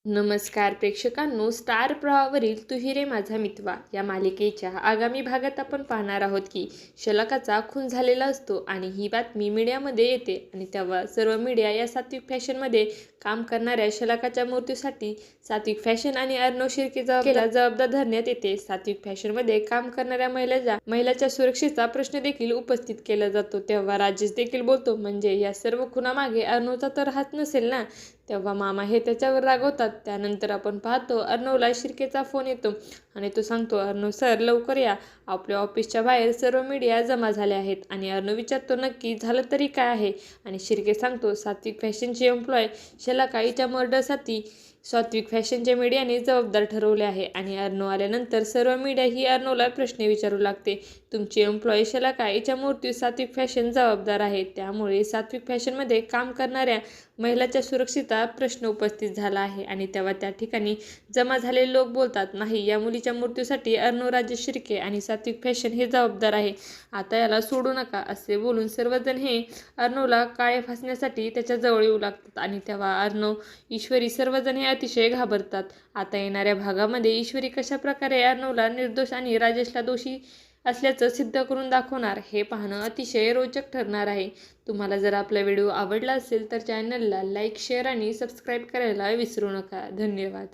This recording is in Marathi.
नमस्कार प्रेक्षकांनो, स्टार प्रवाहावरील तू रे माझा मितवा या मालिकेच्या आगामी भागात आपण पाहणार आहोत की शलाकाचा खून झालेला असतो आणि ही बातमी मीडियामध्ये येते आणि तेव्हा सर्व मीडिया या सात्विक फॅशनमध्ये काम करणाऱ्या शलाकाच्या मृत्यूसाठी सात्विक फॅशन आणि अर्णव शिर्के जबाबदार धरण्यात येते. सात्विक फॅशनमध्ये काम करणाऱ्या महिलाच्या सुरक्षेचा प्रश्न देखील उपस्थित केला जातो. तेव्हा राजेश देखील बोलतो, म्हणजे या सर्व खुनामागे अर्णवचा तर हात नसेल ना. तेव्हा मामा हे त्याच्यावर रागवतात. त्यानंतर आपण पाहतो अर्णवला शिर्केचा फोन येतो आणि तो सांगतो, अर्णव सर लवकर या, आपल्या ऑफिसच्या बाहेर सर्व मीडिया जमा झाले आहेत. आणि अर्णव विचारतो, नक्की झालं तरी काय आहे. आणि शिर्के सांगतो, सात्विक फॅशनचे एम्प्लॉय शलाकाईच्या मर्डरसाठी सात्विक फॅशनच्या मीडियाने जबाबदार ठरवले आहे. आणि अर्णव आल्यानंतर सर्व मीडिया ही अर्णवला प्रश्न विचारू लागते, तुमचे एम्प्लॉय शलाकाईच्या मृत्यू सात्विक फॅशन जबाबदार आहे, त्यामुळे सात्विक फॅशनमध्ये काम करणाऱ्या महिलाच्या सुरक्षेचा प्रश्न उपस्थित झाला आहे. आणि तेव्हा त्या ठिकाणी जमा झालेले लोक बोलतात, नाही, या मुलीच्या मृत्यूसाठी अर्णव, राजेश शिर्के आणि सात्विक फॅशन हे जबाबदार आहे, आता याला सोडू नका. असे बोलून सर्वजण हे अर्णवला काळे फासण्यासाठी त्याच्या जवळ येऊ लागतात. आणि तेव्हा अर्णव, ईश्वरी सर्वजण हे अतिशय घाबरतात. आता येणाऱ्या भागामध्ये ईश्वरी कशा प्रकारे अर्णवला निर्दोष आणि राजेशला दोषी असल्याचं सिद्ध करून दाखवणार हे पाहणं अतिशय रोचक ठरणार आहे. तुम्हाला जर आपला व्हिडिओ आवडला असेल तर चॅनलला लाईक, शेअर आणि सबस्क्राईब करायला विसरू नका. धन्यवाद.